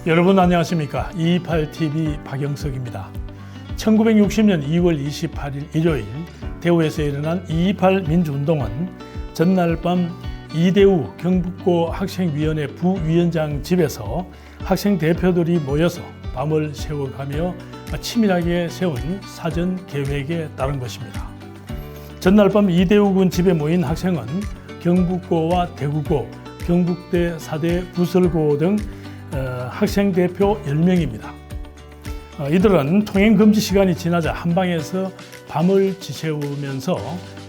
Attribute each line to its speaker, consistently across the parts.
Speaker 1: 여러분 안녕하십니까? 228TV 박영석입니다. 1960년 2월 28일 일요일 대우에서 일어난 228 민주운동은 전날 밤 이대우 경북고 학생위원회 부위원장 집에서 학생 대표들이 모여서 밤을 새워가며 치밀하게 세운 사전 계획에 따른 것입니다. 전날 밤 이대우 군 집에 모인 학생은 경북고와 대구고, 경북대, 사대, 부설고 등 학생 대표 10명입니다. 이들은 통행 금지 시간이 지나자 한방에서 밤을 지새우면서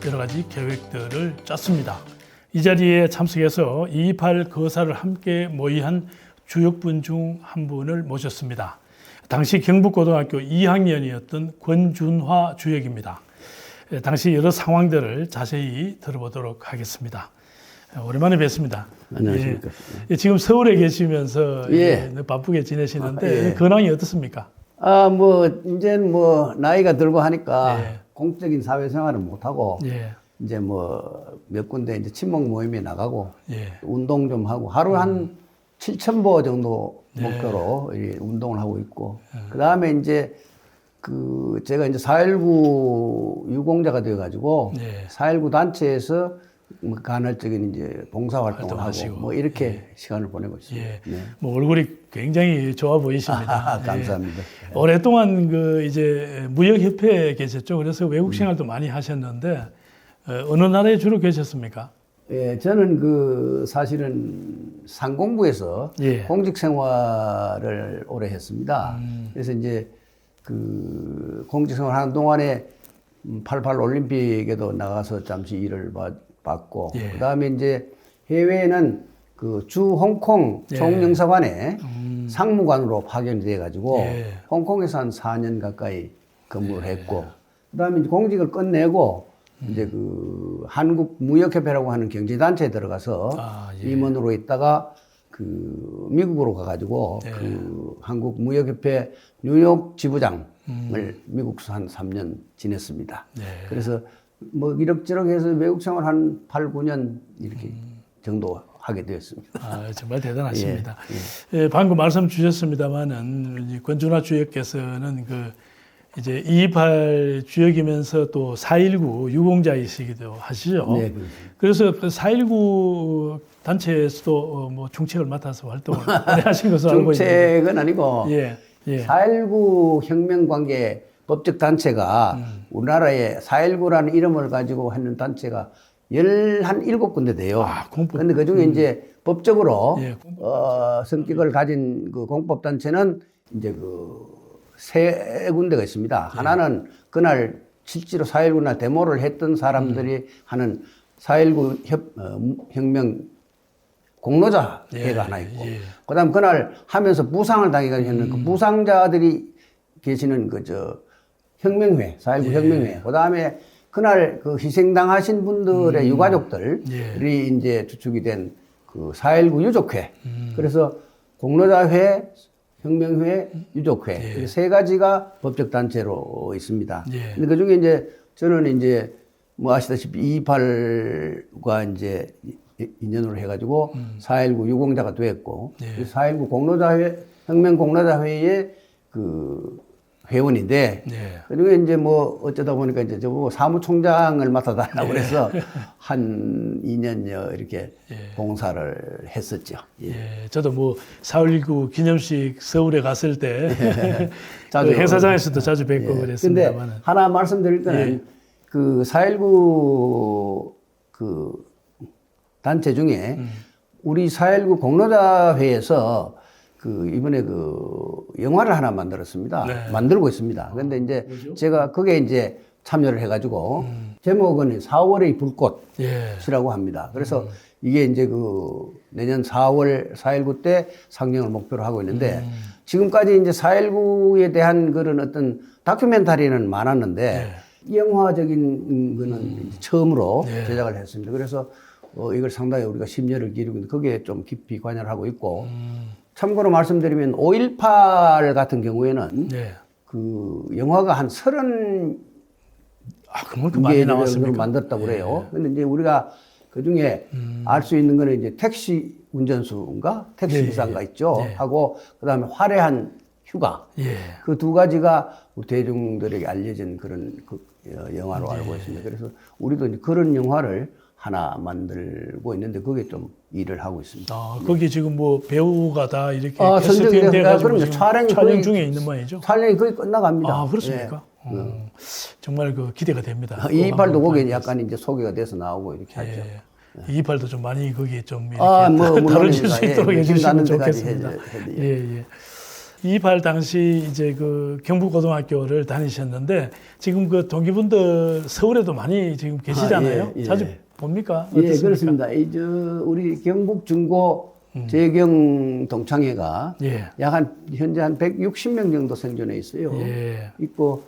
Speaker 1: 여러 가지 계획들을 짰습니다. 이 자리에 참석해서 228 거사를 함께 모의한 주역분 중 한 분을 모셨습니다. 당시 경북고등학교 2학년이었던 권준화 주역입니다. 당시 여러 상황들을 자세히 들어보도록 하겠습니다. 오랜만에 뵙습니다.
Speaker 2: 안녕하십니까.
Speaker 1: 예, 지금 서울에 계시면서
Speaker 2: 예.
Speaker 1: 바쁘게 지내시는데
Speaker 2: 예.
Speaker 1: 근황이 어떻습니까?
Speaker 2: 이제는 나이가 들고 하니까
Speaker 1: 예.
Speaker 2: 공적인 사회생활을 못하고,
Speaker 1: 예,
Speaker 2: 이제 몇 군데 이제 친목 모임에 나가고,
Speaker 1: 예,
Speaker 2: 운동 좀 하고, 하루 한 7,000보 정도
Speaker 1: 예.
Speaker 2: 목표로 이 운동을 하고 있고, 그 다음에 이제 제가 이제 4.19 유공자가 되어가지고,
Speaker 1: 예.
Speaker 2: 4.19 단체에서 간헐적인 이제 봉사활동을
Speaker 1: 활동하시고.
Speaker 2: 하고, 이렇게 시간을 보내고 있습니다.
Speaker 1: 예.
Speaker 2: 네.
Speaker 1: 얼굴이 굉장히 좋아 보이십니다.
Speaker 2: 감사합니다.
Speaker 1: 예. 오랫동안 이제 무역협회에 계셨죠. 그래서 외국 생활도 많이 하셨는데 어느 나라에 주로 계셨습니까?
Speaker 2: 예, 저는 사실은 상공부에서
Speaker 1: 예.
Speaker 2: 공직 생활을 오래 했습니다. 그래서 이제 공직 생활 하는 동안에 88 올림픽에도 나가서 잠시 일을 받고,
Speaker 1: 예.
Speaker 2: 그 다음에 이제 해외에는 주 홍콩
Speaker 1: 예.
Speaker 2: 총영사관에 상무관으로 파견이 돼가지고,
Speaker 1: 예.
Speaker 2: 홍콩에서 한 4년 가까이 근무를 했고, 그 다음에 이제 공직을 끝내고, 이제 한국무역협회라고 하는 경제단체에 들어가서
Speaker 1: 예.
Speaker 2: 임원으로 있다가 미국으로 가가지고
Speaker 1: 예.
Speaker 2: 한국무역협회 뉴욕 지부장을 미국에서 한 3년 지냈습니다.
Speaker 1: 네.
Speaker 2: 그래서 이럭저럭 해서 외국 생활 한 8, 9년 이렇게 정도 하게 되었습니다.
Speaker 1: 정말 대단하십니다.
Speaker 2: 예,
Speaker 1: 예, 방금 말씀 주셨습니다만은 권준화 주역께서는 이제 228 주역이면서 또 4.19 유공자이시기도 하시죠.
Speaker 2: 네,
Speaker 1: 그래서 4.19 단체에서도 중책을 맡아서 활동을 오래 하신 것으로 알고 있는데.
Speaker 2: 정책은 아니고
Speaker 1: 예, 예.
Speaker 2: 4.19 혁명관계 법적 단체가 우리나라에 4.19라는 이름을 가지고 하는 단체가 17군데 돼요.
Speaker 1: 공법.
Speaker 2: 근데 그 중에 이제 법적으로
Speaker 1: 예,
Speaker 2: 성격을 가진 공법단체는 이제 세 군데가 있습니다. 하나는 그날 실제로 4.19나 데모를 했던 사람들이 하는 4.19 혁명 공로자회가 하나 있고,
Speaker 1: 예.
Speaker 2: 그 다음 그날 하면서 부상을 당해가지고 했는 부상자들이 계시는 혁명회, 4.19 혁명회, 그 다음에 그날 희생당하신 분들의 유가족들이 이제 주축이 된 4.19 유족회. 그래서 공로자회, 혁명회, 유족회. 이 세 가지가 법적 단체로 있습니다.
Speaker 1: 예.
Speaker 2: 근데 그 중에 이제 저는 이제 아시다시피 228과 이제 인연으로 해가지고 4.19 유공자가 됐고, 4.19 공로자회, 혁명 공로자회의 회원인데, 그중에 이제 어쩌다 보니까 이제 저보고 사무총장을 맡아달라고 그래서 한 2년여 이렇게 봉사를 했었죠.
Speaker 1: 예, 저도 4.19 기념식 서울에 갔을 때
Speaker 2: 자주
Speaker 1: 행사장에서도 자주 뵙고
Speaker 2: 근데
Speaker 1: 그랬습니다만.
Speaker 2: 하나 말씀드릴 때는 4.19 단체 중에 우리 4.19 공로자회에서 이번에 영화를 하나 만들었습니다.
Speaker 1: 네.
Speaker 2: 만들고 있습니다. 그런데 이제
Speaker 1: 뭐죠?
Speaker 2: 제가 거기에 이제 참여를 해가지고 제목은 4월의
Speaker 1: 예.
Speaker 2: 불꽃이라고 합니다. 그래서 이게 이제 내년 4월 4.19 때 상영을 목표로 하고 있는데 지금까지 이제 4.19에 대한 그런 어떤 다큐멘터리는 많았는데 영화적인 거는 이제 처음으로 제작을 했습니다. 그래서 이걸 상당히 우리가 심려를 기울이고 있는데 거기에 좀 깊이 관여를 하고 있고 참고로 말씀드리면 5.18 같은 경우에는 영화가 한 30
Speaker 1: 그만큼 많이 나왔습니까?
Speaker 2: 만들었다고 그래요. 근데 이제 우리가 그 중에 알 수 있는 거는 이제 택시 운전수인가 택시
Speaker 1: 예,
Speaker 2: 기사인가
Speaker 1: 예.
Speaker 2: 있죠.
Speaker 1: 예.
Speaker 2: 하고 그다음에 화려한 휴가.
Speaker 1: 예.
Speaker 2: 그 두 가지가 우리 대중들에게 알려진 그런 영화로
Speaker 1: 예.
Speaker 2: 알고 있습니다. 그래서 우리도 이제 그런 영화를 하나 만들고 있는데 그게 좀 일을 하고 있습니다.
Speaker 1: 아, 거기 지금 뭐 배우가 다 이렇게
Speaker 2: 선정이
Speaker 1: 캐스팅 돼가지고
Speaker 2: 그럼요.
Speaker 1: 지금
Speaker 2: 촬영
Speaker 1: 촬영 중에 있는 모양이죠.
Speaker 2: 촬영이 거의 끝나갑니다.
Speaker 1: 아, 그렇습니까?
Speaker 2: 예.
Speaker 1: 정말 그 기대가 됩니다.
Speaker 2: 이팔도 거기에 약간 이제 소개가 돼서 나오고 이렇게 하죠.
Speaker 1: 예. 이팔도 좀 많이 거기에 좀 이렇게
Speaker 2: 물론입니다.
Speaker 1: 다뤄질 수 있도록
Speaker 2: 예,
Speaker 1: 해주시면
Speaker 2: 힘 닿는 데까지
Speaker 1: 좋겠습니다.
Speaker 2: 해야 돼요.
Speaker 1: 예, 예. 이팔 당시 이제 그 경북고등학교를 다니셨는데 지금 그 동기분들 서울에도 많이 지금 계시잖아요.
Speaker 2: 예, 예.
Speaker 1: 자주 봅니까?
Speaker 2: 예,
Speaker 1: 어떻습니까?
Speaker 2: 그렇습니다. 우리 경북 중고 재경 동창회가
Speaker 1: 예.
Speaker 2: 현재 한 160명 정도 생존해 있어요.
Speaker 1: 예.
Speaker 2: 있고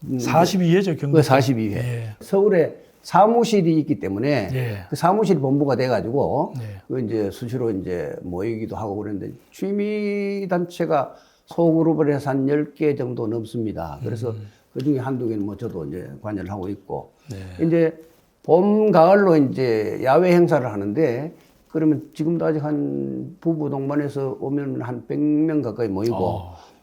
Speaker 1: 42회죠, 경북.
Speaker 2: 42회.
Speaker 1: 예.
Speaker 2: 서울에 사무실이 있기 때문에
Speaker 1: 예.
Speaker 2: 그 사무실 본부가 돼가지고
Speaker 1: 예.
Speaker 2: 그 이제 수시로 이제 모이기도 하고 그러는데 취미 단체가 소그룹을 해서 한 10개 정도 넘습니다. 그래서 그 중에 한두 개는 뭐 저도 이제 관여를 하고 있고
Speaker 1: 네.
Speaker 2: 이제 봄, 가을로 이제 야외 행사를 하는데 그러면 지금도 아직 한 부부 동반해서 오면 한 100명 가까이 모이고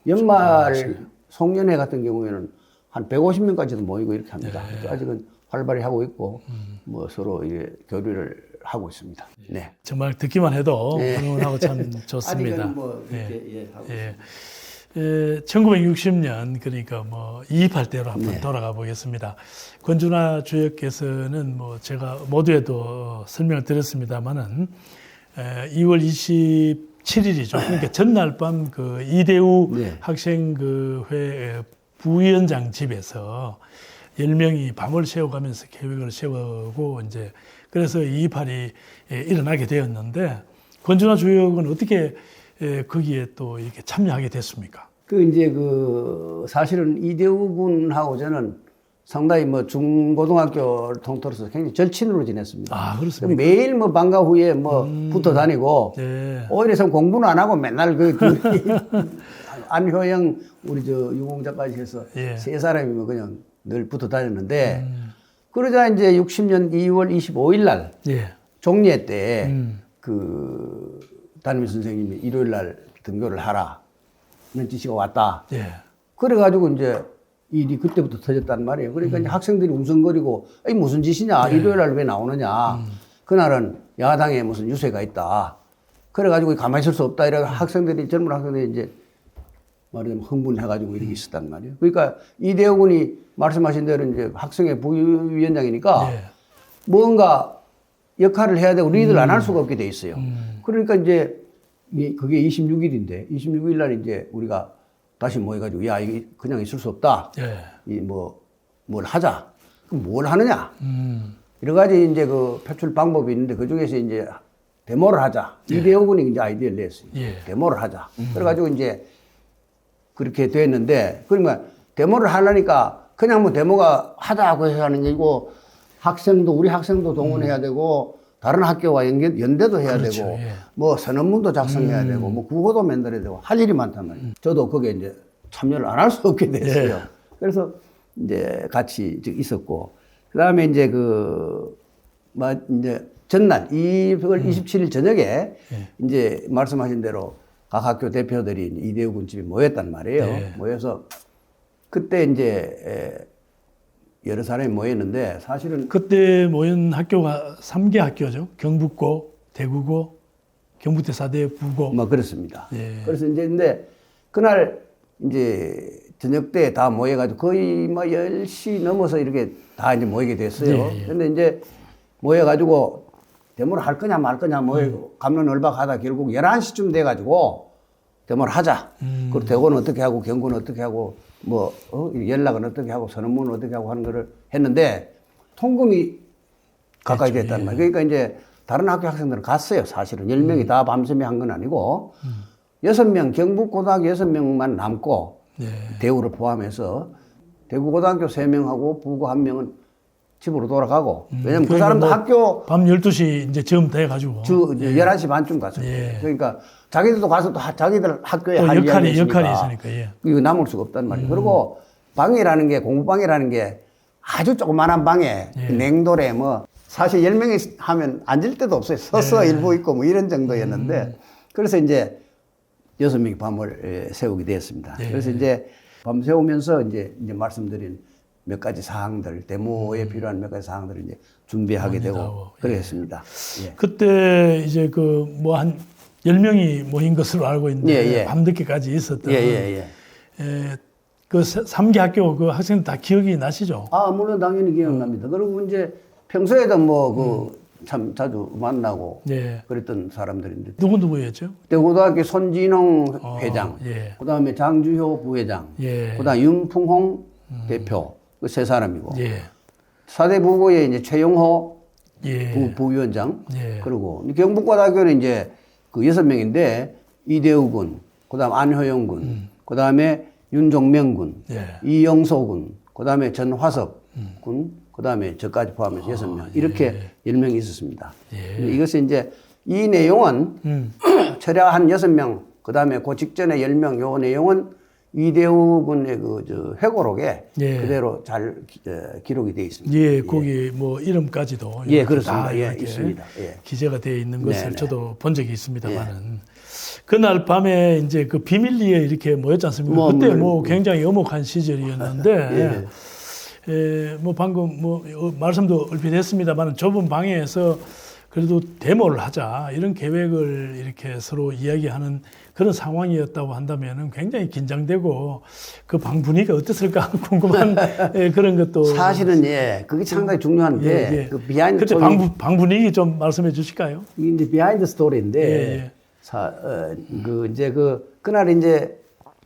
Speaker 2: 연말 송년회 같은 경우에는 한 150명까지도 모이고 이렇게 합니다.
Speaker 1: 네.
Speaker 2: 그래서 아직은 활발히 하고 있고 뭐 서로 이제 교류를 하고 있습니다. 네.
Speaker 1: 정말 듣기만 해도
Speaker 2: 예.
Speaker 1: 훈훈하고 참 좋습니다.
Speaker 2: 아직은 뭐
Speaker 1: 예.
Speaker 2: 이렇게 하고
Speaker 1: 예. 1960년 그러니까 뭐 228대로 한번
Speaker 2: 네.
Speaker 1: 돌아가 보겠습니다. 권준하 주역께서는 뭐 제가 모두에도 설명을 드렸습니다만은 2월 27일이죠. 그러니까 전날 밤 그 이대우
Speaker 2: 네.
Speaker 1: 학생 그 회 부위원장 집에서 10명이 밤을 새워가면서 계획을 세우고 이제 그래서 228이 일어나게 되었는데 권준하 주역은 어떻게 거기에 또 이렇게 참여하게 됐습니까?
Speaker 2: 사실은 이대우 군하고 저는 상당히 뭐 중고등학교를 통틀어서 굉장히 절친으로 지냈습니다.
Speaker 1: 아, 그렇습니까?
Speaker 2: 매일 뭐 방과 후에 뭐 붙어 다니고
Speaker 1: 네.
Speaker 2: 오히려 좀 공부는 안 하고 맨날 안효영 우리 유공자까지 해서
Speaker 1: 예.
Speaker 2: 세 사람이면 그냥 늘 붙어 다녔는데 그러자 이제 60년 2월 25일 날
Speaker 1: 예.
Speaker 2: 종례 때 그 담임 선생님이 일요일 날 등교를 하라는 지시가 왔다.
Speaker 1: 예.
Speaker 2: 그래가지고 이제 일이 그때부터 터졌단 말이에요. 그러니까 이제 학생들이 웅성거리고, 이 무슨 짓이냐? 일요일 날 왜 나오느냐? 그날은 야당에 무슨 유세가 있다. 그래가지고 가만히 있을 수 없다. 이래 젊은 학생들이 이제 말하자면 흥분해가지고 이렇게 있었단 말이에요. 그러니까 이대호 군이 말씀하신 대로 이제 학생회 부위원장이니까
Speaker 1: 예.
Speaker 2: 뭔가 역할을 해야 되고 리드를 안 할 수가 없게 돼 있어요. 그러니까 이제 그게 26일인데 26일 날 이제 우리가 다시 모여가지고 야 이게 그냥 있을 수 없다.
Speaker 1: 예.
Speaker 2: 뭘 하자. 그럼 뭘 하느냐? 여러 가지 이제 그 표출 방법이 있는데 그 중에서 이제 데모를 하자. 이대호 군이 이제 아이디어를 냈어요.
Speaker 1: 예.
Speaker 2: 데모를 하자. 그래가지고 이제 그렇게 됐는데 그러니까 데모를 하려니까 그냥 뭐 데모가 하자고 해서 하는 게 아니고 우리 학생도 동원해야 되고 다른 학교와 연대도 해야
Speaker 1: 그렇죠.
Speaker 2: 되고
Speaker 1: 예.
Speaker 2: 뭐 선언문도 작성해야 되고 뭐 구호도 만들어야 되고 할 일이 많단 말이에요. 저도 거기에 이제 참여를 안 할 수 없게 됐어요.
Speaker 1: 예.
Speaker 2: 그래서 이제 같이 있었고 그다음에 이제 이제 전날 2월 27일 저녁에 이제 말씀하신 대로 각 학교 대표들이 이대우 군 집에 모였단 말이에요.
Speaker 1: 네.
Speaker 2: 모여서 그때 이제 여러 사람이 모였는데 사실은
Speaker 1: 그때 모인 학교가 3개 학교죠. 경북고, 대구고, 경북대 4대 부고.
Speaker 2: 뭐 그렇습니다.
Speaker 1: 예.
Speaker 2: 그래서 이제 근데 그날 이제 저녁 때 다 모여가지고 거의 뭐 10시 넘어서 이렇게 다 이제 모이게 됐어요.
Speaker 1: 예, 예.
Speaker 2: 근데 이제 모여가지고 데모를 할 거냐 말 거냐 모이고 갑론을박하다 결국 11시쯤 돼가지고 데모를 하자. 그리고 대구는 어떻게 하고 경구는 어떻게 하고 뭐 연락은 어떻게 하고 선언문은 어떻게 하고 하는 거를 했는데 통금이 가까이
Speaker 1: 그렇죠.
Speaker 2: 됐단
Speaker 1: 예.
Speaker 2: 말이에요. 그러니까 이제 다른 학교 학생들은 갔어요. 사실은 10명이 다 밤샘에 한 건 아니고 6명 경북고등학교 6명만 남고
Speaker 1: 예.
Speaker 2: 대구를 포함해서 대구고등학교 3명하고 부고 1명은 집으로 돌아가고 왜냐면 그
Speaker 1: 그러니까
Speaker 2: 사람도
Speaker 1: 뭐
Speaker 2: 학교
Speaker 1: 밤 12시 이제 즈음 돼가지고.
Speaker 2: 11시 반쯤 갔어요.
Speaker 1: 예.
Speaker 2: 그러니까 자기들도 가서 또 자기들 학교에
Speaker 1: 또
Speaker 2: 할
Speaker 1: 역할이
Speaker 2: 이야기가
Speaker 1: 있으니까. 예.
Speaker 2: 이거 남을 수가 없단 말이에요. 그리고 방이라는 게 공부방이라는 게 아주 조그만한 방에
Speaker 1: 예.
Speaker 2: 냉돌에 뭐 사실 10명이 하면 앉을 데도 없어요. 서서 일부 있고 뭐 이런 정도였는데 그래서 이제 6명이 밤을 세우게 되었습니다. 그래서 이제 밤 세우면서 이제 말씀드린 몇 가지 사항들, 데모에 필요한 몇 가지 사항들을 이제 준비하게 되고 그랬습니다. 예.
Speaker 1: 그때 이제 그 뭐 한 10명이 모인 것으로 알고 있는데 밤늦게까지 있었던 그 3개 학교 그 학생들 다 기억이 나시죠?
Speaker 2: 아, 물론 당연히 기억납니다. 그리고 이제 평소에도 뭐 그 참 자주 만나고 그랬던 사람들인데
Speaker 1: 누구였죠?
Speaker 2: 그때 고등학교 손진홍 회장, 그다음에 장주효 부회장, 그다음 윤풍홍 대표 그 세 사람이고 사대 부고에 이제 최영호 부위원장 그리고 경북고등학교는 이제 그 6명인데 이대우 군, 그다음 안효영 군, 그다음에 윤종명 군, 이영소 군, 그다음에 전화섭 군, 그다음에 저까지 포함해서 6명 이렇게 10명이 있었습니다. 이것은 이제 이 내용은 철야 한 6명, 그다음에 그 직전에 10명 요 내용은 이대우 군의 그 회고록에 그대로 잘 기록이 되어 있습니다.
Speaker 1: 예, 거기 뭐 이름까지도
Speaker 2: 그렇습니다. 있습니다.
Speaker 1: 기재가 되어 있는 것을 저도 본 적이 있습니다만은 그날 밤에 이제 그 비밀리에 이렇게 모였지 않습니까? 그때 뭐 굉장히 엄혹한 시절이었는데 뭐 방금 뭐 말씀도 얼핏 했습니다만 좁은 방에서 그래도 데모를 하자 이런 계획을 이렇게 서로 이야기하는 그런 상황이었다고 한다면은 굉장히 긴장되고 그 방 분위기가 어땠을까 궁금한 그런 것도
Speaker 2: 사실은 그게 상당히 중요한 게 그 비하인드
Speaker 1: 그때 방 분위기 좀 말씀해 주실까요?
Speaker 2: 이게 이제 비하인드 스토리인데 그 이제 그날 이제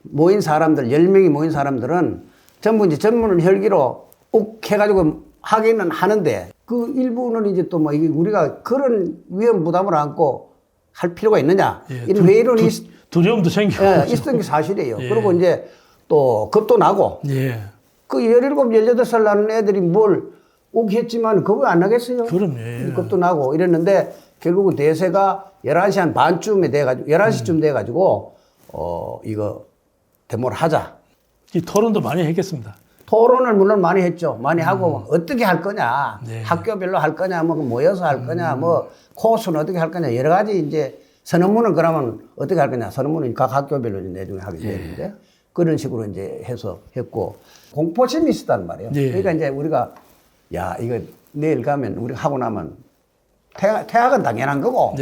Speaker 2: 모인 사람들 10명이 모인 사람들은 전부 이제 전문을 혈기로 욱 해가지고 하기는 하는데 그 일부는 이제 또 뭐 이게 우리가 그런 위험 부담을 안고 할 필요가 있느냐 이런 회의론이
Speaker 1: 두려움도 생기고
Speaker 2: 있었던 게 사실이에요. 그리고 이제 또 겁도 나고 그 17, 18살 나는 애들이 뭘 오기 했지만 겁이 안 나겠어요?
Speaker 1: 그럼요.
Speaker 2: 겁도 나고 이랬는데 결국은 대세가 11시 한 반쯤에 돼가지고 11시쯤 돼가지고 이거 데모를 하자.
Speaker 1: 이 토론도 많이 했겠습니다.
Speaker 2: 토론을 물론 많이 했죠. 많이 하고 어떻게 할 거냐, 학교별로 할 거냐, 뭐 모여서 할 거냐, 뭐 코스는 어떻게 할 거냐 여러 가지 이제 선언문은 그러면 어떻게 할 거냐 선언문은 각 학교별로 내중에 하게 되는데 그런 식으로 이제 해서 했고 공포심이 있었단 말이에요. 그러니까 이제 우리가 야 이거 내일 가면 우리 하고 나면 퇴학은 당연한 거고.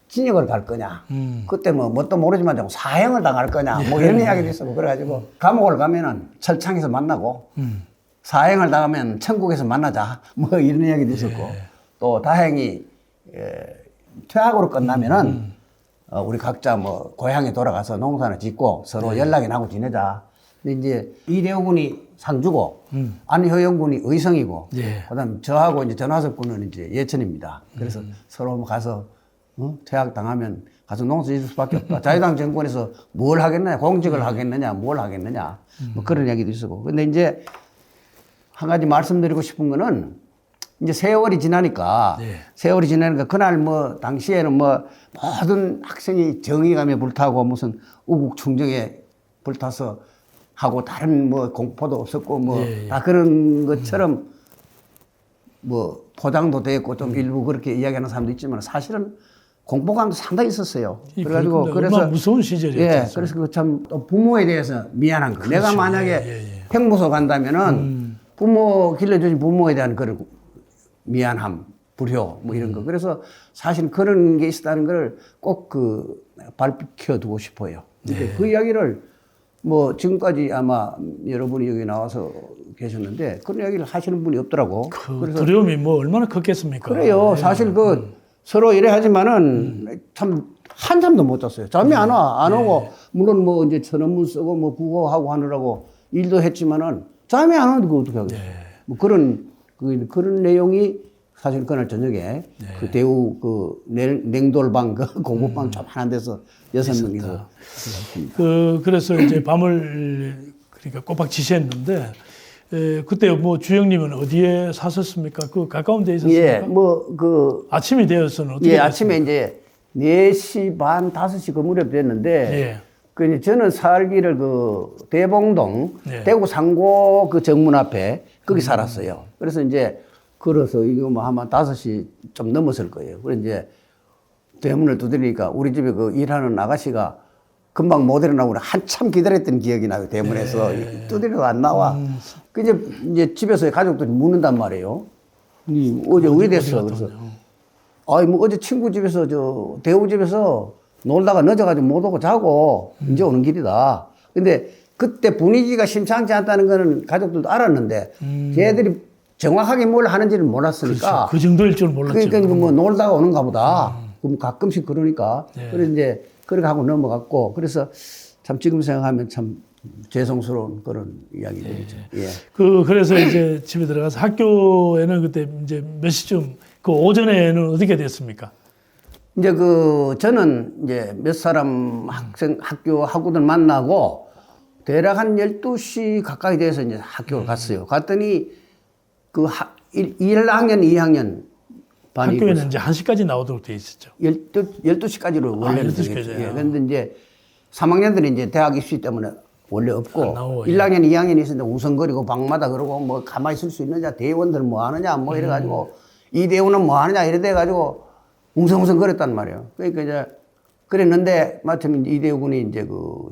Speaker 2: 진역을 갈 거냐. 그때 뭐 뭣도 모르지만 사형을 당할 거냐. 뭐 이런 이야기도 있었고. 그래가지고 감옥을 가면은 철창에서 만나고 사형을 당하면 천국에서 만나자. 뭐 이런 이야기도 있었고. 또 다행히 퇴학으로 끝나면은 우리 각자 뭐 고향에 돌아가서 농사를 짓고 서로 연락이 나고 지내자. 근데 이제 이대호 군이 상주고 안효영 군이 의성이고 그다음 저하고 이제 전화석 군은 이제 예천입니다. 그래서 서로 가서 퇴학 당하면 가서 농사 짓을 수밖에 없다. 자유당 정권에서 뭘 하겠느냐, 공직을 하겠느냐, 뭘 하겠느냐, 뭐 그런 이야기도 있었고. 근데 이제 한 가지 말씀드리고 싶은 거는 이제 세월이 지나니까 그날 뭐 당시에는 뭐 모든 학생이 정의감에 불타고 무슨 우국 충정에 불타서 하고 다른 뭐 공포도 없었고 뭐 다 그런 것처럼 뭐 포장도 됐고 좀 일부 그렇게 이야기하는 사람도 있지만 사실은 공포감도 상당히 있었어요. 그래가지고
Speaker 1: 그래서 무서운 시절이었죠.
Speaker 2: 그래서 그 참 또 부모에 대해서 미안한 거. 내가 만약에 평무소 간다면은 부모 길러주신 부모에 대한 그런 미안함, 불효 뭐 이런 거. 그래서 사실 그런 게 있었다는 걸 꼭 그 밝혀 두고 싶어요. 그 이야기를 뭐 지금까지 아마 여러분이 여기 나와서 계셨는데 그런 이야기를 하시는 분이 없더라고.
Speaker 1: 그래서 두려움이 뭐 얼마나 컸겠습니까?
Speaker 2: 그래요. 사실 서로 이래 하지만은 참 한잠도 못 잤어요. 잠이 안 와. 안 오고 물론 뭐 이제 선언문 쓰고 뭐 국어하고 하느라고 일도 했지만은 잠이 안 오는데 그거 어떻게 하겠어요. 뭐 그런 내용이 사실 그날 저녁에 그 대우 그 냉돌방 그 공부방 조그만한 데서 6명이서
Speaker 1: 그래서 이제 밤을 그러니까 꼬박 지새했는데 그때 뭐 주영님은 어디에 사셨습니까? 그 가까운 데 있었습니까? 아침이 되어서는 어떻게
Speaker 2: 아침에 이제 4시 반, 5시 그 무렵 됐는데 그 저는 살기를 그 대봉동 대구 상고 그 정문 앞에 거기 살았어요. 그래서 이제 걸어서 이거 뭐 아마 5시 좀 넘었을 거예요. 그래 이제 대문을 두드리니까 우리 집에 그 일하는 아가씨가 금방 못 일어나고 한참 기다렸던 기억이 나요. 대문에서 두드려도 안 나와. 그 이제 집에서 가족들이 묻는단 말이에요. 어제 왜 됐어? 그래서 아이 뭐 어제 친구 집에서 저 대우 집에서 놀다가 늦어가지고 못 오고 자고 이제 오는 길이다. 근데 그때 분위기가 심상치 않다는 거는 가족들도 알았는데 걔들이 정확하게 뭘 하는지를 몰랐으니까
Speaker 1: 그렇죠. 그 정도일 줄 몰랐죠.
Speaker 2: 그러니까 뭐 놀다가 오는가 보다. 그럼 가끔씩 그러니까. 그래서 이제 그렇게 하고 넘어갔고 그래서 참 지금 생각하면 참 죄송스러운 그런 이야기들이죠. 예.
Speaker 1: 그래서 이제 집에 들어가서 학교에는 그때 이제 몇 시쯤 그 오전에는 어떻게 됐습니까?
Speaker 2: 이제 저는 이제 몇 사람 학교 학우들 만나고 대략 한 12시 가까이 돼서 이제 학교를 갔어요. 갔더니 1학년, 2학년 반이
Speaker 1: 학교에는 이제 1시까지 나오도록 돼 있었죠.
Speaker 2: 12시까지로 원래는
Speaker 1: 12시까지.
Speaker 2: 예. 그런데 이제 3학년들이 이제 대학 입시 때문에 원래 없고
Speaker 1: 안 나오고,
Speaker 2: 1학년, 2학년이 있었는데 우선거리고 방마다 그러고 뭐 가만히 있을 수 있느냐, 대의원들 뭐 하느냐, 뭐 이래가지고 이대우는 뭐 하느냐 이래 돼가지고 웅성웅성 거렸단 말이에요. 그러니까 이제 그랬는데 마침 이대우 군이 이제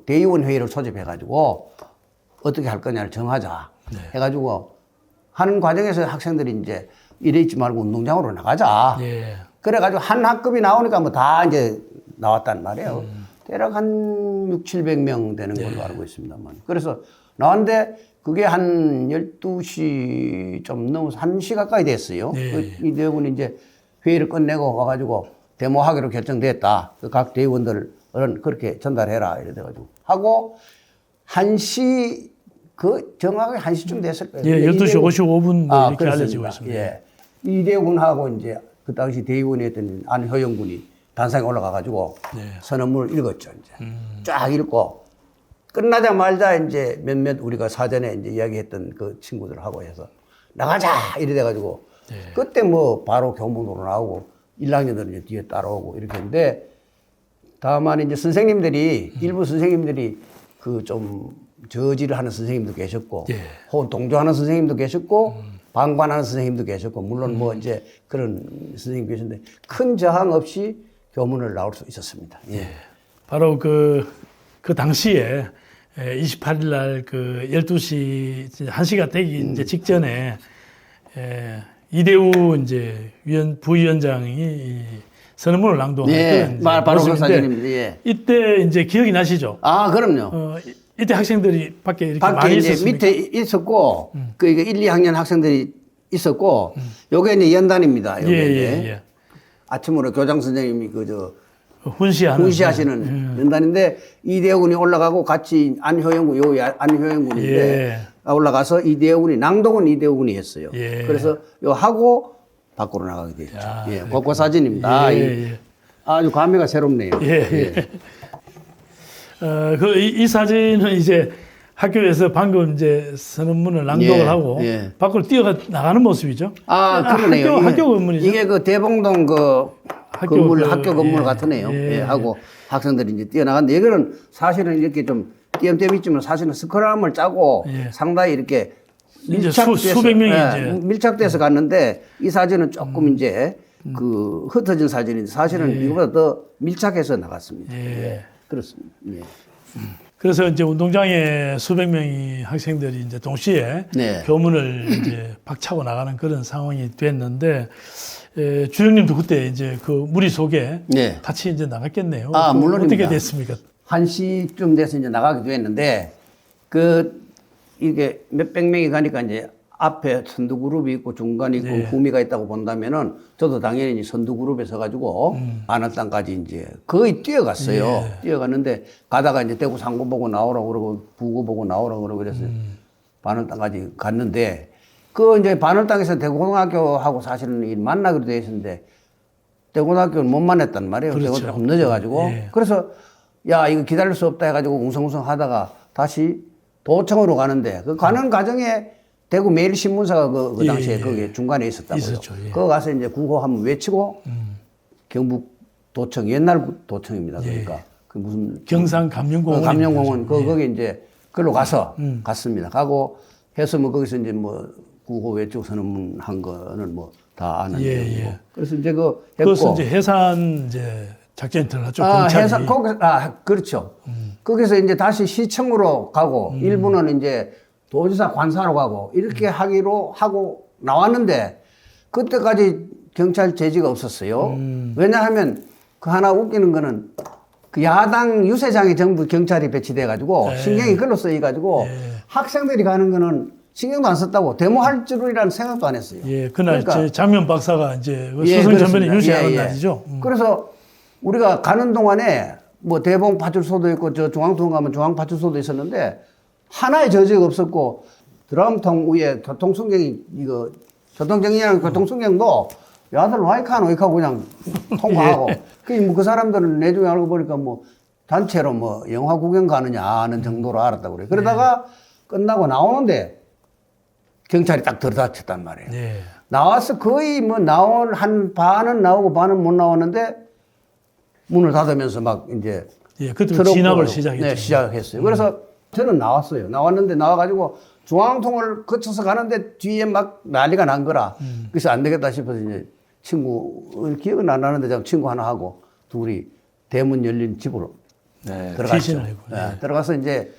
Speaker 2: 대의원 회의를 소집해가지고 어떻게 할 거냐를 정하자 해가지고 하는 과정에서 학생들이 이제 이래 있지 말고 운동장으로 나가자.
Speaker 1: 예.
Speaker 2: 그래가지고 한 학급이 나오니까 뭐 다 이제 나왔단 말이에요. 대략 한 6, 700명 되는 걸로 알고 있습니다만. 그래서 나왔는데 그게 한 12시 좀 넘어서 1시 가까이 됐어요. 이대우 군이 이제 회의를 끝내고 와가지고 데모하기로 결정됐다. 각 대의원들은 그렇게 전달해라. 이래 돼가지고 하고 1시 정확하게 1시쯤 됐을 거예요.
Speaker 1: 예, 12시 55분 뭐 이렇게
Speaker 2: 그렇습니다.
Speaker 1: 알려지고 있습니다.
Speaker 2: 예. 이대우 군하고 이제 그 당시 대의원이었던 안효영 군이 단상에 올라가가지고 선언문을 읽었죠. 이제 쫙 읽고 끝나자마자 이제 몇몇 우리가 사전에 이제 이야기했던 그 친구들하고 해서 나가자 이래 돼가지고 그때 뭐 바로 교문으로 나오고 1학년들은 이제 뒤에 따라오고 이렇게 했는데 다만 이제 선생님들이 일부 선생님들이 좀 저지를 하는 선생님도 계셨고 혹은 동조하는 선생님도 계셨고 방관하는 선생님도 계셨고 물론 뭐 이제 그런 선생님 계셨는데 큰 저항 없이 교문을 나올 수 있었습니다. 예.
Speaker 1: 바로 그 당시에 28일 날 12시 1시가 되기 이제 직전에 이대우 이제 부위원장이 이 선언문을 낭독했던
Speaker 2: 바로 그 사진입니다. 예.
Speaker 1: 이때 이제 기억이 나시죠?
Speaker 2: 아, 그럼요.
Speaker 1: 이때 학생들이 밖에 이렇게
Speaker 2: 밖에
Speaker 1: 많이
Speaker 2: 이제
Speaker 1: 있었습니까?
Speaker 2: 밑에 있었고 그 1, 2학년 학생들이 있었고 요게 이제 연단입니다. 요게 이제 아침으로 교장 선생님이 훈시하시는 연단인데 이대우 군이 올라가고 같이 안효영 군인데 올라가서 이대우 군이 낭독은 이대우 군이 했어요. 그래서 요 하고 밖으로 나가게 됐죠. 그거 사진입니다. 아주 감회가 새롭네요.
Speaker 1: 이 사진은 이제 학교에서 방금 이제 선언문을 낭독을 하고 밖으로 뛰어 나가는 모습이죠.
Speaker 2: 아, 그러네요.
Speaker 1: 학교 건물이죠.
Speaker 2: 이게 대봉동 학교 건물 같으네요. 하고 학생들이 이제 뛰어나갔는데 이거는 사실은 이렇게 좀 띄엄띄엄 있지만 사실은 스크럼을 짜고 상당히 이렇게 밀착돼서,
Speaker 1: 수백 명이 이제
Speaker 2: 밀착돼서 갔는데 이 사진은 조금 이제 흩어진 사진인데 사실은 이거보다 더 밀착해서 나갔습니다. 그렇습니다.
Speaker 1: 그래서 이제 운동장에 수백 명의 학생들이 이제 동시에 교문을 이제 박차고 나가는 그런 상황이 됐는데 주영님도 그때 이제 그 무리 속에 같이 이제 나갔겠네요.
Speaker 2: 아, 물론입니다.
Speaker 1: 어떻게 됐습니까?
Speaker 2: 1시쯤 돼서 이제 나가기도 했는데 이게 몇백 명이 가니까 이제 앞에 선두 그룹이 있고 중간이 있고 후미가 있다고 본다면은 저도 당연히 선두 그룹에 서가지고 안월당까지 이제 거의 뛰어갔어요. 뛰어갔는데 가다가 이제 대구 상고 보고 나오라고 그러고 부고 보고 나오라고 그러고 그래서 반월당까지 갔는데 이제 반월당에서 대구고등학교하고 사실은 만나기로 돼 있었는데 대구고등학교는 못 만났단 말이에요.
Speaker 1: 그렇죠.
Speaker 2: 대구가 조금 늦어가지고 그래서 야 이거 기다릴 수 없다 해가지고 웅성웅성 하다가 다시 도청으로 가는데 가는 과정에 대구 매일신문사가 그 당시에 거기 중간에 있었다고요. 거기 가서 이제 구호 한번 외치고 경북 도청 옛날 도청입니다. 그러니까 그 무슨
Speaker 1: 경상 감영공원
Speaker 2: 감영공원 거기 이제 그걸로 가서 갔습니다. 가고 해서 뭐 거기서 이제 뭐 구호 외적 선언한 거는 뭐 다 아는
Speaker 1: 예,
Speaker 2: 내용이고.
Speaker 1: 예.
Speaker 2: 그래서 이제 그
Speaker 1: 그것은
Speaker 2: 했고
Speaker 1: 이제 해산 이제 작전이 들어갔죠.
Speaker 2: 아,
Speaker 1: 경찰이.
Speaker 2: 해산 거기 그렇죠. 거기서 이제 다시 시청으로 가고 일부는 이제 도지사 관사로 가고 이렇게 하기로 하고 나왔는데 그때까지 경찰 제지가 없었어요. 왜냐하면 그 하나 웃기는 거는 그 야당 유세장에 전부 경찰이 배치돼 가지고 신경이 글로 쓰여 가지고 학생들이 가는 거는 신경도 안 썼다고 데모할 줄이라는 생각도 안 했어요.
Speaker 1: 예, 그날
Speaker 2: 그러니까
Speaker 1: 제 장면 박사가 이제 그
Speaker 2: 예,
Speaker 1: 수성전면에
Speaker 2: 그렇습니다.
Speaker 1: 유세하는
Speaker 2: 예, 예.
Speaker 1: 날이죠.
Speaker 2: 그래서 우리가 가는 동안에 뭐 대봉 파출소도 있고 저 중앙통 가면 중앙 파출소도 있었는데 하나의 저지가 없었고 드럼통 위에 교통순경이 이거 교통정리하는 교통순경도 야들 와이카노 하고 그냥 통과하고 그 사람들은 내중에 알고 보니까 뭐 단체로 뭐 영화 구경 가느냐 하는 정도로 알았다고 그래요. 그러다가 끝나고 나오는데 경찰이 딱 들어닥쳤단 말이에요.
Speaker 1: 예.
Speaker 2: 나와서 거의 뭐 한 반은 나오고 반은 못 나왔는데 문을 닫으면서 막 이제
Speaker 1: 예, 그때
Speaker 2: 트럭
Speaker 1: 진압을
Speaker 2: 보고,
Speaker 1: 시작했죠.
Speaker 2: 네, 시작했어요. 그래서 저는 나왔어요. 나왔는데 나와가지고 중앙통을 거쳐서 가는데 뒤에 막 난리가 난 거라. 그래서 안 되겠다 싶어서 이제 기억은 안 나는데 친구 하나 하고 둘이 대문 열린 집으로 들어갔죠.
Speaker 1: 귀신을 하고.
Speaker 2: 네, 들어가서 이제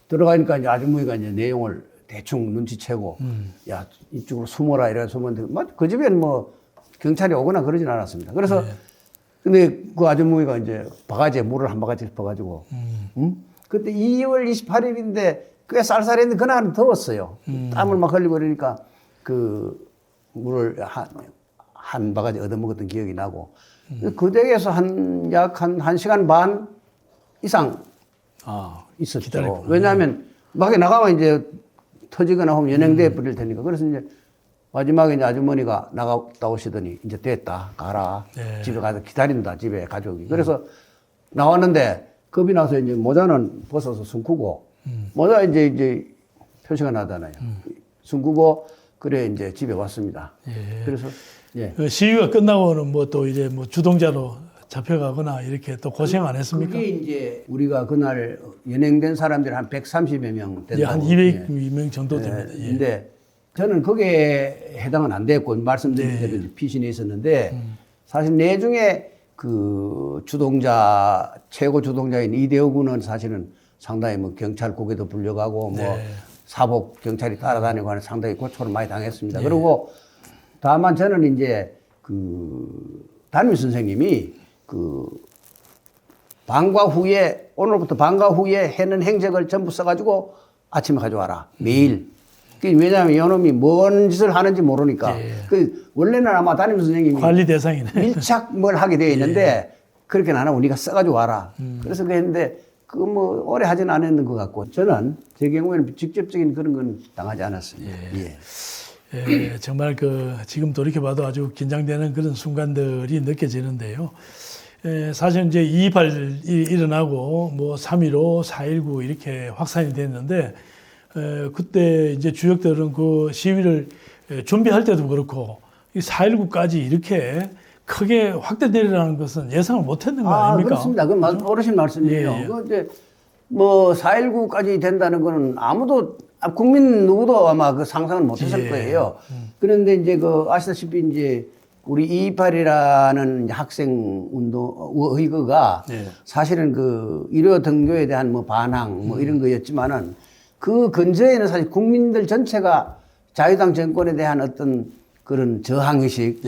Speaker 2: 들어가니까 이제 아주머니가 이제 내용을 대충 눈치채고 야 이쪽으로 숨어라 이래서 숨었는데 그 집에는 뭐 경찰이 오거나 그러진 않았습니다. 그래서 근데 그 아주머니가 이제 바가지에 물을 한 바가지 퍼가지고 그때 2월 28일인데 꽤 쌀쌀했는데 그날은 더웠어요. 땀을 막 흘리고 그러니까 그 물을 한 바가지 얻어먹었던 기억이 나고 그 댁에서 약 한 시간 반 이상 있었죠.
Speaker 1: 기다렸구나.
Speaker 2: 왜냐하면 밖에 나가면 이제 터지거나 하면 연행돼 버릴 테니까. 그래서 이제 마지막에 이제 아주머니가 나갔다 오시더니 이제 됐다 가라.
Speaker 1: 네.
Speaker 2: 집에 가서 기다린다 집에 가족이. 그래서 나왔는데 겁이 나서 이제 모자는 벗어서 숨고 모자 이제 표시가 나잖아요. 숨고 그래 이제 집에 왔습니다.
Speaker 1: 예.
Speaker 2: 그래서 예.
Speaker 1: 그 시위가 끝나고는 뭐 또 이제 뭐 주동자로 잡혀가거나 이렇게 또 고생 안 했습니까?
Speaker 2: 그게 이제 우리가 그날 연행된 사람들이 한 130여 명 된다고.
Speaker 1: 예, 한 200명 정도 됩니다. 예.
Speaker 2: 근데 저는 거기에 해당은 안 됐고 말씀드린 대로 피신에 있었는데 사실 내중에 그 주동자 최고 주동자인 이대호 군은 사실은 상당히 뭐 경찰국에도 불려가고 뭐 사복 경찰이 따라다니고 하는 상당히 고초를 많이 당했습니다. 그리고 다만 저는 이제 그 담임 선생님이 그 방과 후에 오늘부터 방과 후에 해는 행적을 전부 써가지고 아침에 가져와라 매일. 왜냐하면 이놈이 뭔 짓을 하는지 모르니까. 그 원래는 아마 담임 선생님이
Speaker 1: 관리 대상이네.
Speaker 2: 밀착을 하게 되어 있는데 그렇게는 안 하고 네가 써가지고 와라. 그래서 그랬는데 그 뭐 오래 하지는 않았는 것 같고 저는 제 경우에는 직접적인 그런 건 당하지 않았습니다. 예.
Speaker 1: 예, 정말 그 지금 돌이켜봐도 아주 긴장되는 그런 순간들이 느껴지는데요. 사실 이제 2.28이 일어나고 뭐 3.15, 4.19 이렇게 확산이 됐는데 그때 이제 주역들은 그 시위를 준비할 때도 그렇고 4.19까지 이렇게 크게 확대되리라는 것은 예상을 못했는 거 아닙니까?
Speaker 2: 그렇습니다. 그건 어르신 말씀이에요.
Speaker 1: 예, 예.
Speaker 2: 근데 뭐 4.19까지 된다는 거는 아무도 국민 누구도 아마 그 상상은 못했을 거예요. 그런데 이제 그 아시다시피 이제 우리 2.28이라는 학생 운동 의거가 사실은 그 일요 등교에 대한 뭐 반항 뭐 이런 거였지만은 그 근저에는 사실 국민들 전체가 자유당 정권에 대한 어떤 그런 저항의식,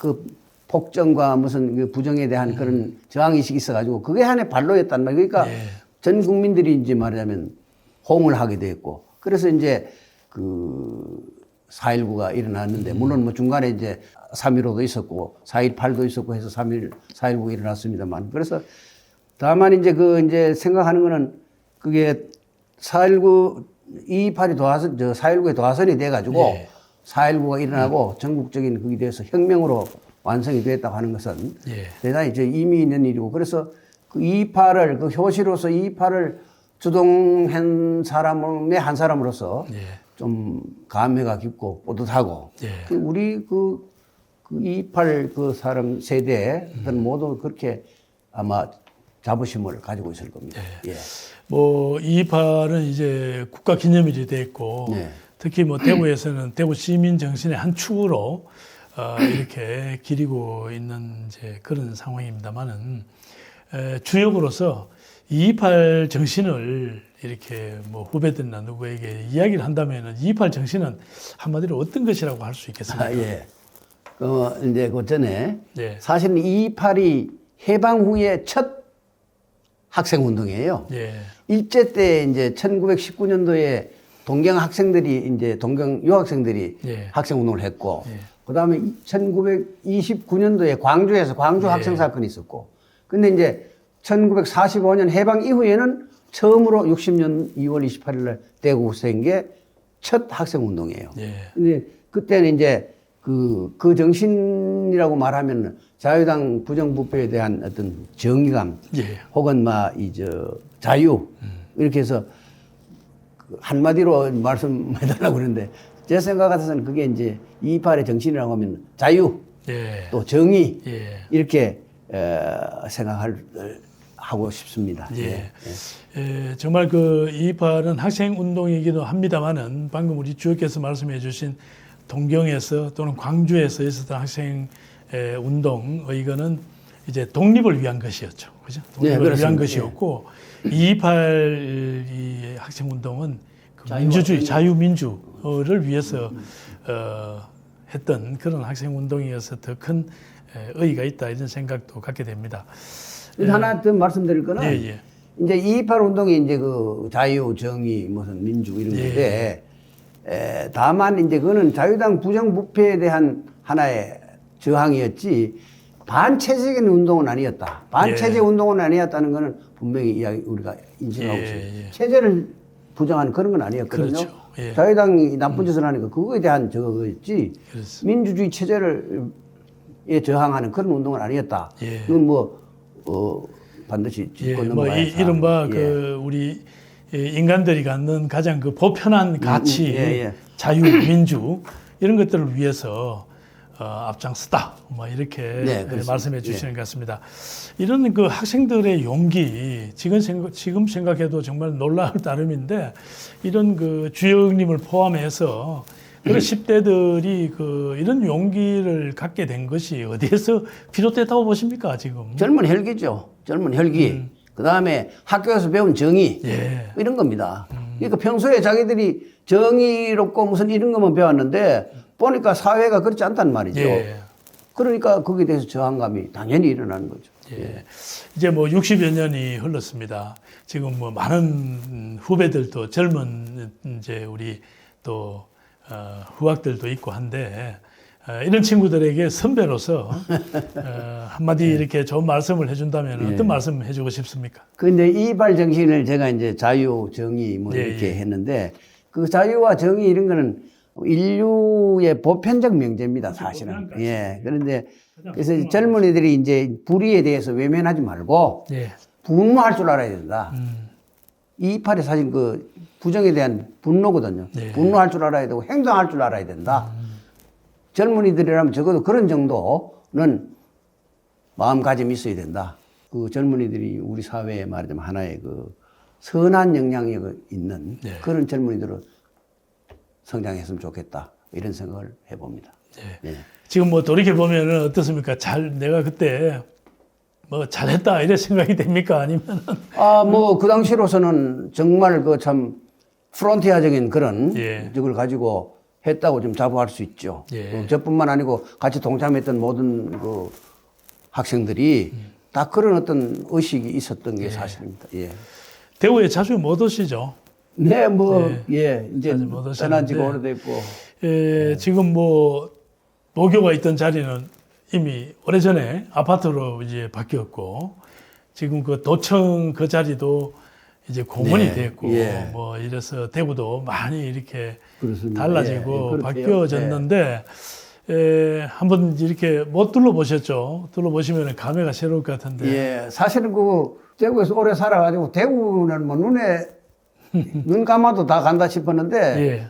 Speaker 2: 그 폭정과 무슨 그 부정에 대한 그런 저항의식이 있어가지고 그게 하나의 발로였단 말이에요. 그러니까 전 국민들이 이제 말하자면 호응을 하게 됐고 그래서 이제 그 4.19가 일어났는데 물론 뭐 중간에 이제 3.15도 있었고 4.18도 있었고 해서 4.19가 일어났습니다만 그래서 다만 이제 그 이제 생각하는 거는 그게 4.19 2.28이 도화선, 4.19의 도화선이 돼가지고 4.19가 일어나고 전국적인 그에 대해서 혁명으로 완성이 됐다고 하는 것은 대단히 이제 의미 있는 일이고 그래서 그 2.28을 그 효시로서 2.28을 주동한 사람의 한 사람으로서 좀 감회가 깊고 뿌듯하고 우리 그 2.28 그 사람 세대들은 모두 그렇게 아마 자부심을 가지고 있을 겁니다.
Speaker 1: 뭐 2.28은 이제 국가 기념일이 됐고 특히 뭐 대구에서는 대구 시민 정신의 한 축으로 이렇게 기리고 있는 이제 그런 상황입니다만은 주역으로서 228 정신을 이렇게 뭐 후배들이나 누구에게 이야기를 한다면은 228 정신은 한마디로 어떤 것이라고 할 수 있겠습니까?
Speaker 2: 예. 이제 그 전에
Speaker 1: 예.
Speaker 2: 사실은 228이 해방 후에 첫 학생 운동이에요.
Speaker 1: 예.
Speaker 2: 일제 때 이제 1919년도에 동경 학생들이 이제 동경 유학생들이
Speaker 1: 예.
Speaker 2: 학생 운동을 했고,
Speaker 1: 예.
Speaker 2: 그다음에 1929년도에 광주에서 광주
Speaker 1: 예.
Speaker 2: 학생 사건이 있었고, 근데 이제 1945년 해방 이후에는 처음으로 60년 2월 28일 날 대구 생게 첫 학생 운동이에요.
Speaker 1: 예.
Speaker 2: 근데 그때는 이제 그 정신이라고 말하면 자유당 부정부패에 대한 어떤 정의감,
Speaker 1: 예.
Speaker 2: 혹은 자유, 이렇게 해서 한마디로 말씀해달라고 그러는데, 제 생각 같아서는 그게 이제 228의 정신이라고 하면 자유,
Speaker 1: 예.
Speaker 2: 또 정의,
Speaker 1: 예.
Speaker 2: 이렇게 하고 싶습니다.
Speaker 1: 예. 정말 그 228은 학생 운동이기도 합니다만은 방금 우리 주역께서 말씀해 주신 동경에서 또는 광주에서 있었던 학생 운동의 이거는 이제 독립을 위한 것이었죠. 그죠? 독립을
Speaker 2: 그렇습니다.
Speaker 1: 위한 것이었고 228 이 학생 운동은 그 민주주의, 자유민주를 위해서 했던 그런 학생 운동이어서 더 큰 의의가 있다 이런 생각도 갖게 됩니다.
Speaker 2: 하나 더 말씀드릴 거는
Speaker 1: 예.
Speaker 2: 이제 228 운동이 이제 그 자유, 정의, 무슨 민주 이런 건데, 다만 이제 그거는 자유당 부정부패에 대한 하나의 저항이었지 반체제적인 운동은 아니었다. 반체제 운동은 아니었다는 거는 분명히 우리가 인식하고 있어요. 체제를 부정하는 그런 건 아니었거든요.
Speaker 1: 그렇죠. 예.
Speaker 2: 자유당이 나쁜 짓을 하니까 그거에 대한 저거였지,
Speaker 1: 그렇습니다.
Speaker 2: 민주주의 체제에 저항하는 그런 운동은 아니었다.
Speaker 1: 예.
Speaker 2: 그건 반드시 짚고 넘어가야 할
Speaker 1: 이른바
Speaker 2: 사항.
Speaker 1: 그 우리 인간들이 갖는 가장 그 보편한 가치, 자유, 민주 이런 것들을 위해서 앞장서다. 뭐 이렇게 말씀해 주시는 것 같습니다. 이런 그 학생들의 용기 지금 생각해도 정말 놀라울 따름인데 이런 그 주역님을 포함해서 그런 10대들이 그 이런 용기를 갖게 된 것이 어디에서 비롯됐다고 보십니까 지금?
Speaker 2: 젊은 혈기죠. 젊은 혈기. 그 다음에 학교에서 배운 정의.
Speaker 1: 예.
Speaker 2: 이런 겁니다. 그러니까 평소에 자기들이 정의롭고 무슨 이런 것만 배웠는데 보니까 사회가 그렇지 않단 말이죠.
Speaker 1: 예.
Speaker 2: 그러니까 거기에 대해서 저항감이 당연히 일어나는 거죠.
Speaker 1: 예. 이제 뭐 60여 년이 흘렀습니다. 지금 뭐 많은 후배들도 젊은 이제 우리 또 후학들도 있고 한데 이런 친구들에게 선배로서 한마디 이렇게 좋은 말씀을 해준다면 어떤 말씀 해주고 싶습니까?
Speaker 2: 근데 이발 정신을 제가 이제 자유, 정의 뭐 이렇게 했는데 그 자유와 정의 이런 거는 인류의 보편적 명제입니다, 사실은. 예. 그런데 그래서 젊은이들이 이제 불의에 대해서 외면하지 말고 분노할 줄 알아야 된다. 228이 사실 그 부정에 대한 분노거든요. 분노할 줄 알아야 되고 행동할 줄 알아야 된다. 젊은이들이라면 적어도 그런 정도는 마음가짐이 있어야 된다. 그 젊은이들이 우리 사회에 말하자면 하나의 그 선한 영향력이 있는 그런 젊은이들로 성장했으면 좋겠다. 이런 생각을 해봅니다.
Speaker 1: 지금 뭐 돌이켜보면 어떻습니까? 내가 그때 뭐 잘했다 이런 생각이 됩니까? 아니면
Speaker 2: 뭐 그 당시로서는 정말 그 참 프론티어적인 그런 적을 가지고 했다고 좀 자부할 수 있죠. 저뿐만 아니고 같이 동참했던 모든 그 학생들이 다 그런 어떤 의식이 있었던 게 사실입니다.
Speaker 1: 대구에 자주 못 오시죠?
Speaker 2: 네, 이제 떠난 지가 오래됐고.
Speaker 1: 지금 뭐 모교가 있던 자리는 이미 오래전에 아파트로 이제 바뀌었고, 지금 그 도청 그 자리도 이제 공원이 됐고, 뭐 이래서 대구도 많이 이렇게 달라지고 바뀌어졌는데, 한번 이렇게 못 둘러보셨죠? 둘러보시면 감회가 새로울 것 같은데.
Speaker 2: 사실은 그 대구에서 오래 살아가지고 대구는 뭐 눈 감아도 다 간다 싶었는데,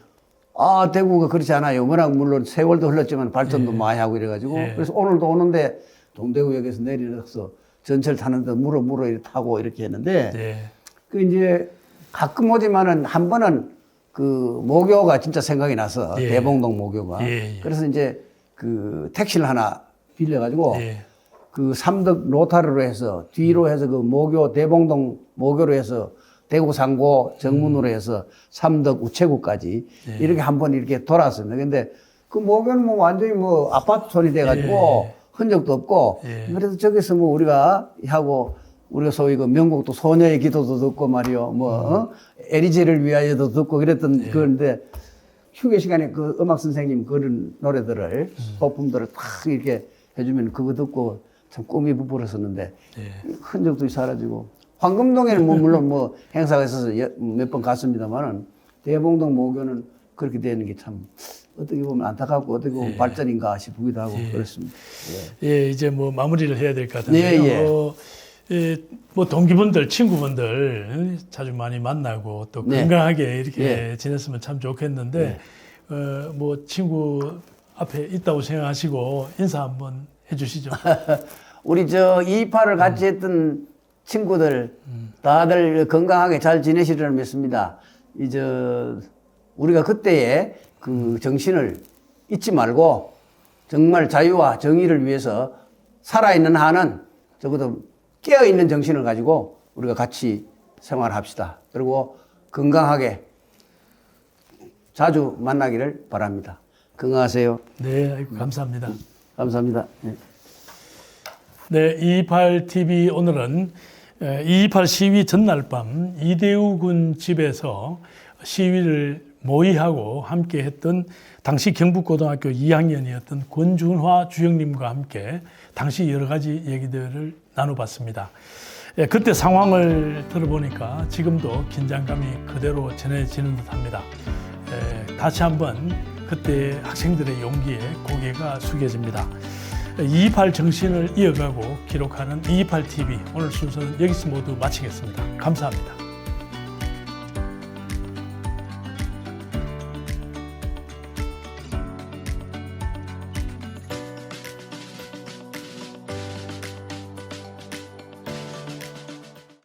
Speaker 2: 대구가 그렇지 않아요. 워낙 물론 세월도 흘렀지만 발전도 많이 하고 이래가지고. 그래서 오늘도 오는데 동대구역에서 내려서 전철 타는데 물어 이렇게 타고 이렇게 했는데, 그 이제 가끔 오지만은 한 번은 그 모교가 진짜 생각이 나서
Speaker 1: 예.
Speaker 2: 대봉동 모교가
Speaker 1: 예, 예.
Speaker 2: 그래서 이제 그 택시를 하나 빌려가지고
Speaker 1: 예.
Speaker 2: 그 삼덕 로타르로 해서 뒤로 해서 그 모교 대봉동 모교로 해서 대구 상고 정문으로 해서 삼덕 우체국까지
Speaker 1: 예.
Speaker 2: 이렇게 한번 이렇게 돌았습니다. 근데 그 모교는 뭐 완전히 뭐 아파트 촌이 돼가지고 흔적도 없고
Speaker 1: 예.
Speaker 2: 그래서 저기서 뭐 우리가 하고 우리가 소위 그 명곡도 소녀의 기도도 듣고 말이요 뭐 에리제를 위하여도 듣고 그랬던 그런데 휴게 시간에 그 음악 선생님 그런 노래들을 소품들을 탁 이렇게 해주면 그거 듣고 참 꿈이 부풀었었는데 흔적도 사라지고 황금동에는 뭐 물론 뭐 행사가 있어서 몇 번 갔습니다만은 대봉동 모교는 그렇게 되는 게 참 어떻게 보면 안타깝고 어떻게 보면 발전인가 싶기도 하고 그렇습니다.
Speaker 1: 예, 이제 뭐 마무리를 해야 될 것 같은데요.
Speaker 2: 예, 예.
Speaker 1: 뭐 동기분들, 친구분들 자주 많이 만나고 또
Speaker 2: 네.
Speaker 1: 건강하게 이렇게 지냈으면 참 좋겠는데 뭐 친구 앞에 있다고 생각하시고 인사 한번 해주시죠.
Speaker 2: 우리 저 228을 같이 했던 친구들 다들 건강하게 잘 지내시리라 믿습니다. 우리가 그때의 그 정신을 잊지 말고 정말 자유와 정의를 위해서 살아있는 한은 적어도 깨어있는 정신을 가지고 우리가 같이 생활합시다. 그리고 건강하게 자주 만나기를 바랍니다. 건강하세요.
Speaker 1: 네, 아이고, 감사합니다.
Speaker 2: 감사합니다.
Speaker 1: 네, 228TV 오늘은 228 시위 전날 밤 이대우 군 집에서 시위를 모의하고 함께 했던 당시 경북고등학교 2학년이었던 권준화 주영님과 함께 당시 여러 가지 얘기들을 나눠봤습니다. 그때 상황을 들어보니까 지금도 긴장감이 그대로 전해지는 듯합니다. 다시 한번 그때 학생들의 용기에 고개가 숙여집니다. 228 정신을 이어가고 기록하는 228TV 오늘 순서는 여기서 모두 마치겠습니다. 감사합니다.